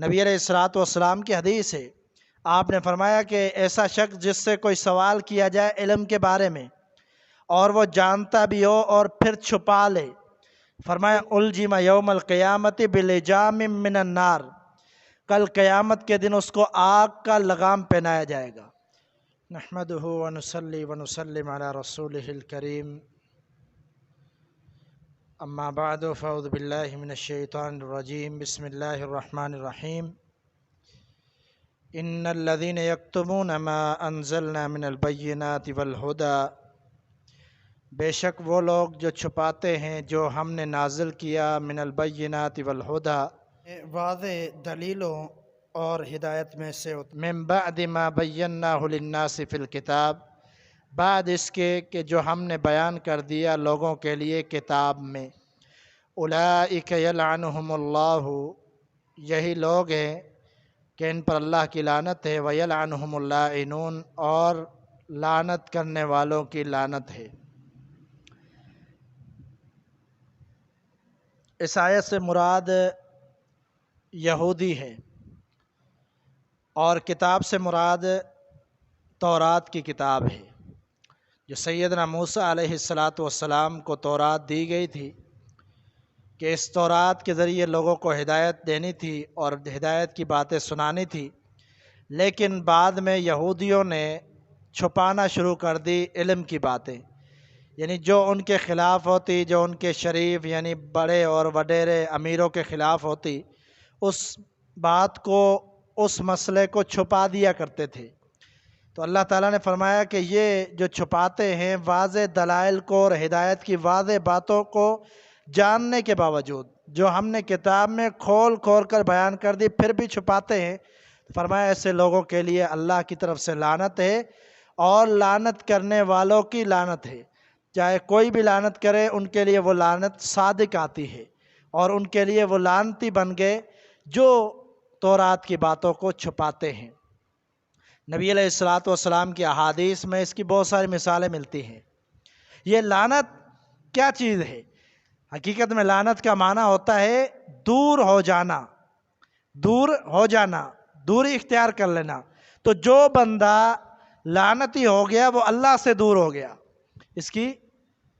نبی علیہ الصلوۃ والسلام کی حدیث ہے، آپ نے فرمایا کہ ایسا شخص جس سے کوئی سوال کیا جائے علم کے بارے میں اور وہ جانتا بھی ہو اور پھر چھپا لے، فرمایا الجم یوم القیامت بلجام من النار، کل قیامت کے دن اس کو آگ کا لگام پہنایا جائے گا۔ نحمدہ ونصلی ونسلم علی رسولہ الکریم، اما بعد فاعوذ باللہ من الشیطان الرجیم، بسم اللہ الرحمن الرحیم۔ ان الذین یکتمون ما انزلنا من البینات والہدی، بے شک وہ لوگ جو چھپاتے ہیں جو ہم نے نازل کیا من البینات والہدی، واضح دلیلوں اور ہدایت میں سے، من بعد ما بیناہ للناس فی الکتاب، بعد اس کے کہ جو ہم نے بیان کر دیا لوگوں کے لیے کتاب میں، اولئک یلعنہم اللہ، یہی لوگ ہیں کہ ان پر اللہ کی لعنت ہے، ویلعنہم اللاعنون، اور لعنت کرنے والوں کی لعنت ہے۔ اس آیت سے مراد یہودی ہے اور کتاب سے مراد تورات کی کتاب ہے، جو سیدنا موسیٰ علیہ السلام کو تورات دی گئی تھی کہ اس تورات کے ذریعے لوگوں کو ہدایت دینی تھی اور ہدایت کی باتیں سنانی تھی، لیکن بعد میں یہودیوں نے چھپانا شروع کر دی علم کی باتیں، یعنی جو ان کے خلاف ہوتی، جو ان کے شریف یعنی بڑے اور وڈیرے امیروں کے خلاف ہوتی، اس بات کو، اس مسئلے کو چھپا دیا کرتے تھے۔ تو اللہ تعالیٰ نے فرمایا کہ یہ جو چھپاتے ہیں واضح دلائل کو اور ہدایت کی واضح باتوں کو جاننے کے باوجود، جو ہم نے کتاب میں کھول کھول کر بیان کر دی، پھر بھی چھپاتے ہیں، فرمایا ایسے لوگوں کے لیے اللہ کی طرف سے لعنت ہے اور لعنت کرنے والوں کی لعنت ہے۔ چاہے کوئی بھی لعنت کرے، ان کے لیے وہ لعنت صادق آتی ہے اور ان کے لیے وہ لعنتی بن گئے جو تورات کی باتوں کو چھپاتے ہیں۔ نبی علیہ الصلوۃ والسلام کی احادیث میں اس کی بہت ساری مثالیں ملتی ہیں۔ یہ لعنت کیا چیز ہے؟ حقیقت میں لعنت کا معنی ہوتا ہے دور ہو جانا، دور ہو جانا، دوری اختیار کر لینا۔ تو جو بندہ لعنتی ہو گیا وہ اللہ سے دور ہو گیا۔ اس کی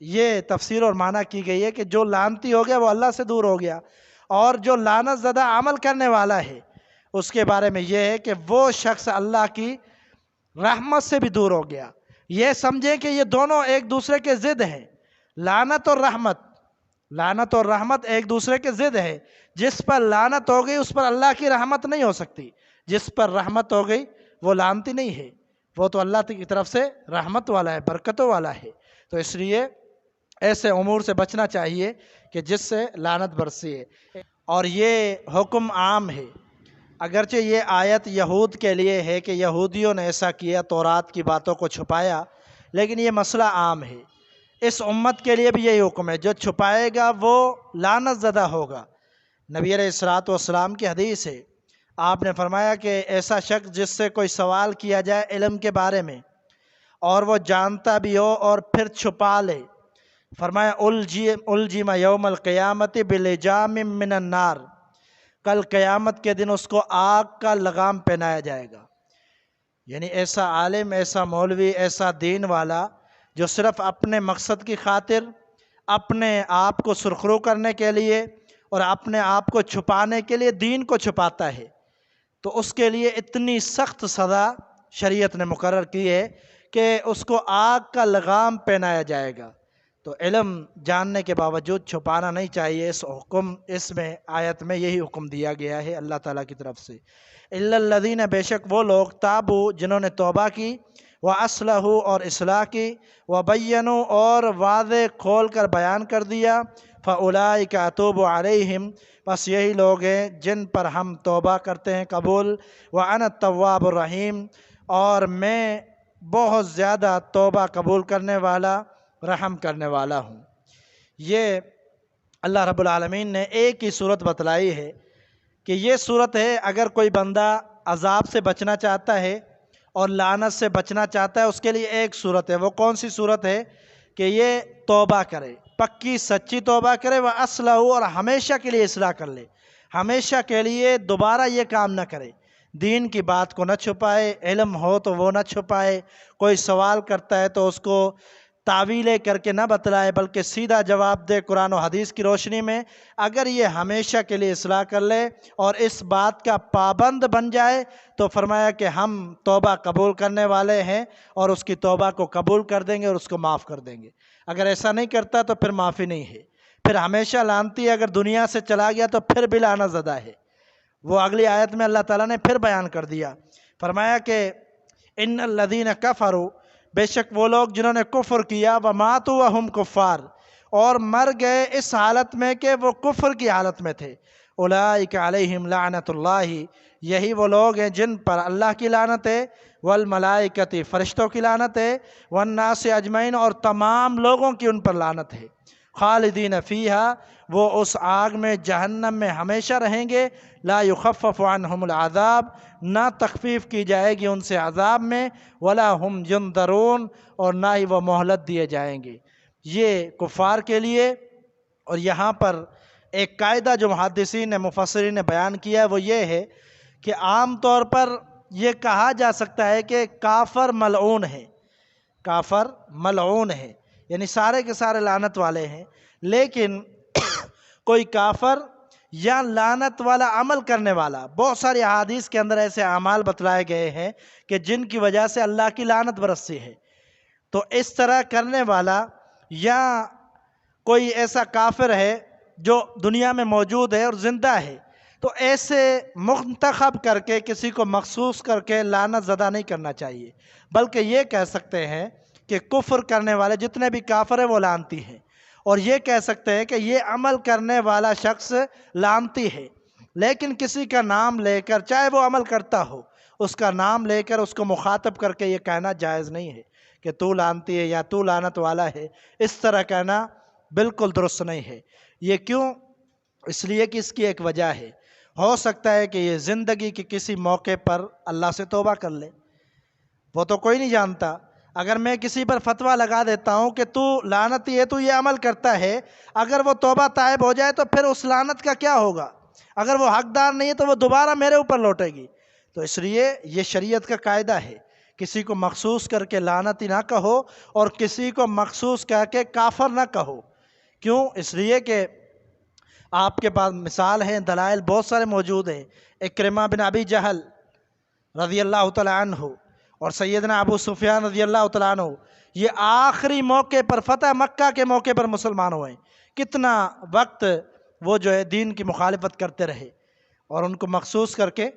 یہ تفسیر اور معنی کی گئی ہے کہ جو لعنتی ہو گیا وہ اللہ سے دور ہو گیا، اور جو لعنت زدہ عمل کرنے والا ہے اس کے بارے میں یہ ہے کہ وہ شخص اللہ کی رحمت سے بھی دور ہو گیا۔ یہ سمجھیں کہ یہ دونوں ایک دوسرے کے ضد ہیں، لعنت اور رحمت، لعنت اور رحمت ایک دوسرے کے ضد ہے۔ جس پر لعنت ہو گئی اس پر اللہ کی رحمت نہیں ہو سکتی، جس پر رحمت ہو گئی وہ لعنتی نہیں ہے، وہ تو اللہ کی طرف سے رحمت والا ہے، برکتوں والا ہے۔ تو اس لیے ایسے امور سے بچنا چاہیے کہ جس سے لعنت برسی ہے، اور یہ حکم عام ہے۔ اگرچہ یہ آیت یہود کے لیے ہے کہ یہودیوں نے ایسا کیا، تورات کی باتوں کو چھپایا، لیکن یہ مسئلہ عام ہے۔ اس امت کے لیے بھی یہی حکم ہے، جو چھپائے گا وہ لعنت زدہ ہوگا۔ نبی علیہ الصلوۃ والسلام کی حدیث ہے، آپ نے فرمایا کہ ایسا شخص جس سے کوئی سوال کیا جائے علم کے بارے میں اور وہ جانتا بھی ہو اور پھر چھپا لے، فرمایا الجم یوم القیامت بلجام من النار، کل قیامت کے دن اس کو آگ کا لگام پہنایا جائے گا۔ یعنی ایسا عالم، ایسا مولوی، ایسا دین والا جو صرف اپنے مقصد کی خاطر اپنے آپ کو سرخرو کرنے کے لیے اور اپنے آپ کو چھپانے کے لیے دین کو چھپاتا ہے، تو اس کے لیے اتنی سخت سزا شریعت نے مقرر کی ہے کہ اس کو آگ کا لگام پہنایا جائے گا۔ تو علم جاننے کے باوجود چھپانا نہیں چاہیے۔ اس میں آیت میں یہی حکم دیا گیا ہے اللہ تعالیٰ کی طرف سے۔ الا الذین، بے شک وہ لوگ، تابو، جنہوں نے توبہ کی، واصلحوا، اور اصلاح کی، وبینوا، اور واضح کھول کر بیان کر دیا، فاولئک اتوب علیہم، بس یہی لوگ ہیں جن پر ہم توبہ کرتے ہیں قبول، وانا التواب الرحیم، اور میں بہت زیادہ توبہ قبول کرنے والا، رحم کرنے والا ہوں۔ یہ اللہ رب العالمین نے ایک ہی صورت بتلائی ہے کہ یہ صورت ہے اگر کوئی بندہ عذاب سے بچنا چاہتا ہے اور لعنت سے بچنا چاہتا ہے، اس کے لیے ایک صورت ہے۔ وہ کون سی صورت ہے؟ کہ یہ توبہ کرے، پکی سچی توبہ کرے، وَأَصْلَحُ، اور ہمیشہ کے لیے اصلاح کر لے، ہمیشہ کے لیے دوبارہ یہ کام نہ کرے، دین کی بات کو نہ چھپائے، علم ہو تو وہ نہ چھپائے، کوئی سوال کرتا ہے تو اس کو تعویلیں کر کے نہ بتلائے، بلکہ سیدھا جواب دے قرآن و حدیث کی روشنی میں۔ اگر یہ ہمیشہ کے لیے اصلاح کر لے اور اس بات کا پابند بن جائے تو فرمایا کہ ہم توبہ قبول کرنے والے ہیں اور اس کی توبہ کو قبول کر دیں گے اور اس کو معاف کر دیں گے۔ اگر ایسا نہیں کرتا تو پھر معافی نہیں ہے، پھر ہمیشہ لعنتی ہے۔ اگر دنیا سے چلا گیا تو پھر بھی لعنت زدہ ہے۔ وہ اگلی آیت میں اللہ تعالیٰ نے پھر بیان کر دیا، فرمایا کہ ان الذین کفروا، بے شک وہ لوگ جنہوں نے کفر کیا، وماتوا وہم کفار، اور مر گئے اس حالت میں کہ وہ کفر کی حالت میں تھے، اولئک علیہم لعنت اللہ، یہی وہ لوگ ہیں جن پر اللہ کی لعنت ہے، والملائکۃ، فرشتوں کی لعنت ہے، والناس اجمعین، اور تمام لوگوں کی ان پر لعنت ہے، خالدین فیہا، وہ اس آگ میں جہنم میں ہمیشہ رہیں گے، لا یخفف عنہم العذاب، نہ تخفیف کی جائے گی ان سے عذاب میں، ولا ہم ینظرون، اور نہ ہی وہ مہلت دیے جائیں گے۔ یہ کفار کے لیے۔ اور یہاں پر ایک قاعدہ جو محدثین نے مفسرین نے بیان کیا ہے وہ یہ ہے کہ عام طور پر یہ کہا جا سکتا ہے کہ کافر ملعون ہے، کافر ملعون ہے، یعنی سارے کے سارے لعنت والے ہیں، لیکن کوئی کافر یا لعنت والا عمل کرنے والا، بہت ساری احادیث کے اندر ایسے اعمال بتلائے گئے ہیں کہ جن کی وجہ سے اللہ کی لعنت برسی ہے، تو اس طرح کرنے والا یا کوئی ایسا کافر ہے جو دنیا میں موجود ہے اور زندہ ہے، تو ایسے منتخب کر کے کسی کو مخصوص کر کے لعنت زدہ نہیں کرنا چاہیے، بلکہ یہ کہہ سکتے ہیں کہ کفر کرنے والے جتنے بھی کافر ہیں وہ لعنتی ہیں، اور یہ کہہ سکتے ہیں کہ یہ عمل کرنے والا شخص لعنتی ہے، لیکن کسی کا نام لے کر، چاہے وہ عمل کرتا ہو، اس کا نام لے کر اس کو مخاطب کر کے یہ کہنا جائز نہیں ہے کہ تو لعنتی ہے یا تو لعنت والا ہے، اس طرح کہنا بالکل درست نہیں ہے۔ یہ کیوں؟ اس لیے کہ اس کی ایک وجہ ہے، ہو سکتا ہے کہ یہ زندگی کے کسی موقع پر اللہ سے توبہ کر لے، وہ تو کوئی نہیں جانتا۔ اگر میں کسی پر فتویٰ لگا دیتا ہوں کہ تو لعنتی ہے، تو یہ عمل کرتا ہے، اگر وہ توبہ تائب ہو جائے تو پھر اس لعنت کا کیا ہوگا؟ اگر وہ حقدار نہیں ہے تو وہ دوبارہ میرے اوپر لوٹے گی۔ تو اس لیے یہ شریعت کا قاعدہ ہے، کسی کو مخصوص کر کے لعنتی نہ کہو اور کسی کو مخصوص کر کے کافر نہ کہو۔ کیوں؟ اس لیے کہ آپ کے پاس مثال ہیں، دلائل بہت سارے موجود ہیں۔ اکرمہ بن ابی جہل رضی اللہ تعالیٰ عنہ اور سیدنا ابو سفیان رضی اللہ تعالیٰ عنہ، یہ آخری موقع پر، فتح مکہ کے موقع پر مسلمان ہوئے، کتنا وقت وہ جو ہے دین کی مخالفت کرتے رہے، اور ان کو مخصوص کر کے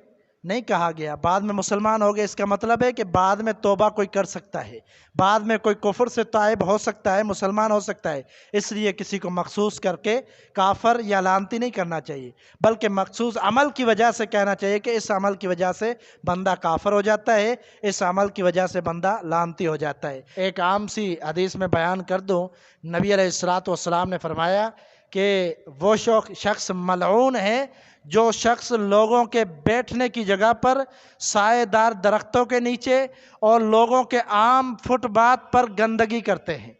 نہیں کہا گیا۔ بعد میں مسلمان ہو گئے، اس کا مطلب ہے کہ بعد میں توبہ کوئی کر سکتا ہے، بعد میں کوئی کفر سے تائب ہو سکتا ہے، مسلمان ہو سکتا ہے، اس لیے کسی کو مخصوص کر کے کافر یا لعنتی نہیں کرنا چاہیے، بلکہ مخصوص عمل کی وجہ سے کہنا چاہیے کہ اس عمل کی وجہ سے بندہ کافر ہو جاتا ہے، اس عمل کی وجہ سے بندہ لعنتی ہو جاتا ہے۔ ایک عام سی حدیث میں بیان کر دوں، نبی علیہ الصلوۃ والسلام نے فرمایا کہ وہ شخص ملعون ہے جو شخص لوگوں کے بیٹھنے کی جگہ پر سائے دار درختوں کے نیچے اور لوگوں کے عام فٹ پاتھ پر گندگی کرتے ہیں،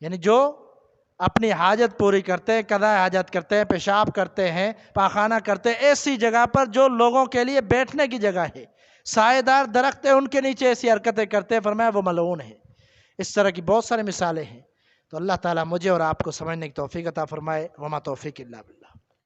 یعنی جو اپنی حاجت پوری کرتے ہیں، قضاء حاجت کرتے ہیں، پیشاب کرتے ہیں، پاخانہ کرتے ہیں، ایسی جگہ پر جو لوگوں کے لیے بیٹھنے کی جگہ ہے، سائے دار درخت ہے، ان کے نیچے ایسی حرکتیں کرتے ہیں، فرمایا وہ ملعون ہے۔ اس طرح کی بہت ساری مثالیں ہیں۔ تو اللہ تعالیٰ مجھے اور آپ کو سمجھنے کی توفیق عطا فرمائے۔ وما توفیق الا باللہ۔